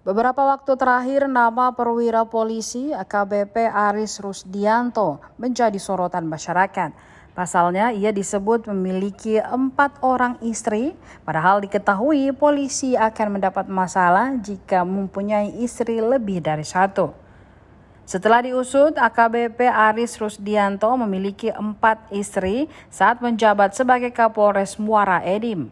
Beberapa waktu terakhir, nama perwira polisi AKBP Aris Rusdianto menjadi sorotan masyarakat. Pasalnya, ia disebut memiliki 4 orang istri, padahal diketahui polisi akan mendapat masalah jika mempunyai istri lebih dari 1. Setelah diusut, AKBP Aris Rusdianto memiliki 4 istri saat menjabat sebagai Kapolres Muara Enim.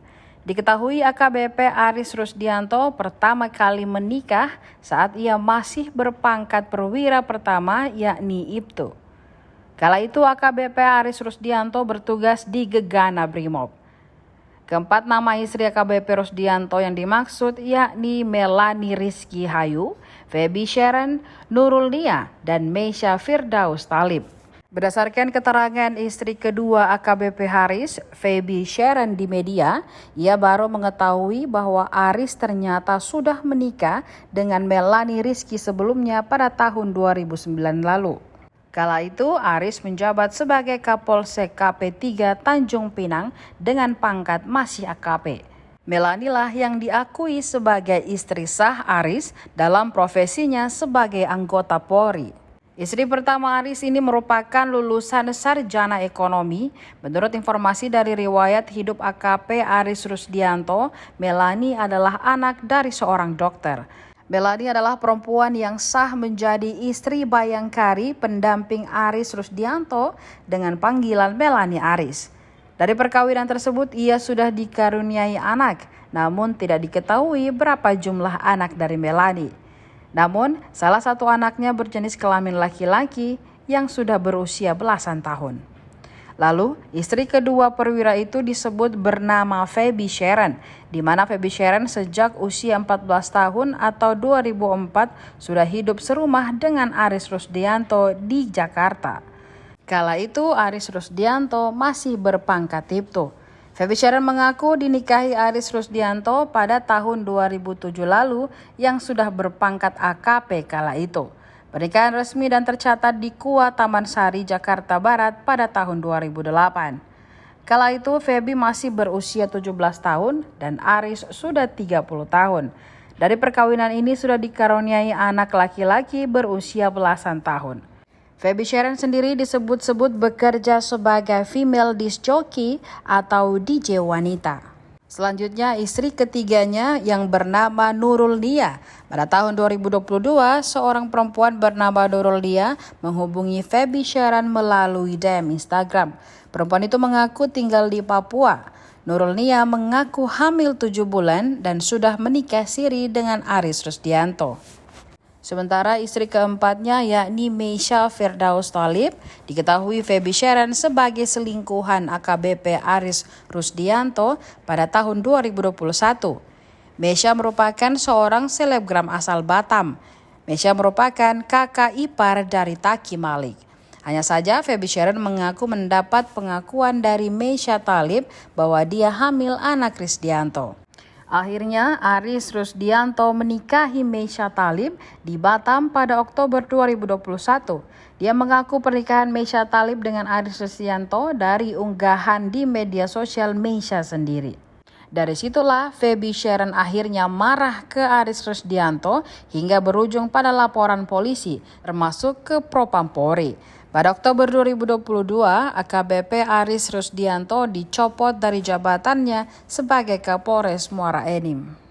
Diketahui AKBP Aris Rusdianto pertama kali menikah saat ia masih berpangkat perwira pertama, yakni Ibtu. Kala itu AKBP Aris Rusdianto bertugas di Gegana Brimob. Keempat nama istri AKBP Rusdianto yang dimaksud yakni Melani Rizky Hayu, Feby Sharon, Nurul Nia, dan Meisha Firdaus Talib. Berdasarkan keterangan istri kedua AKBP Haris, Feby Sharon di media, ia baru mengetahui bahwa Aris ternyata sudah menikah dengan Melani Rizky sebelumnya pada tahun 2009 lalu. Kala itu, Aris menjabat sebagai Kapolsek KP3 Tanjung Pinang dengan pangkat masih AKP. Melani lah yang diakui sebagai istri sah Aris dalam profesinya sebagai anggota Polri. Istri pertama Aris ini merupakan lulusan sarjana ekonomi. Menurut informasi dari riwayat hidup AKP Aris Rusdianto, Melani adalah anak dari seorang dokter. Melani adalah perempuan yang sah menjadi istri Bayangkari, pendamping Aris Rusdianto dengan panggilan Melani Aris. Dari perkawinan tersebut ia sudah dikaruniai anak, namun tidak diketahui berapa jumlah anak dari Melani. Namun, salah satu anaknya berjenis kelamin laki-laki yang sudah berusia belasan tahun. Lalu, istri kedua perwira itu disebut bernama Feby Sharon, di mana Feby Sharon sejak usia 14 tahun atau 2004 sudah hidup serumah dengan Aris Rusdianto di Jakarta. Kala itu, Aris Rusdianto masih berpangkat Ibtu. Feby Sharon mengaku dinikahi Aris Rusdianto pada tahun 2007 lalu yang sudah berpangkat AKP kala itu. Pernikahan resmi dan tercatat di Kua Taman Sari, Jakarta Barat pada tahun 2008. Kala itu Feby masih berusia 17 tahun dan Aris sudah 30 tahun. Dari perkawinan ini sudah dikaruniai anak laki-laki berusia belasan tahun. Feby Sharon sendiri disebut-sebut bekerja sebagai female disc jockey atau DJ wanita. Selanjutnya istri ketiganya yang bernama Nurul Nia. Pada tahun 2022, seorang perempuan bernama Nurul Nia menghubungi Feby Sharon melalui DM Instagram. Perempuan itu mengaku tinggal di Papua. Nurul Nia mengaku hamil 7 bulan dan sudah menikah siri dengan Aris Rusdianto. Sementara istri keempatnya yakni Meisha Firdaus Talib diketahui Feby Sharon sebagai selingkuhan AKBP Aris Rusdianto pada tahun 2021. Meisha merupakan seorang selebgram asal Batam. Meisha merupakan kakak ipar dari Taki Malik. Hanya saja Feby Sharon mengaku mendapat pengakuan dari Meisha Talib bahwa dia hamil anak Rusdianto. Akhirnya, Aris Rusdianto menikahi Meisha Talib di Batam pada Oktober 2021. Dia mengaku pernikahan Meisha Talib dengan Aris Rusdianto dari unggahan di media sosial Meisha sendiri. Dari situlah Feby Sharon akhirnya marah ke Aris Rusdianto hingga berujung pada laporan polisi, termasuk ke Propam Polri. Pada Oktober 2022, AKBP Aris Rusdianto dicopot dari jabatannya sebagai Kapolres Muara Enim.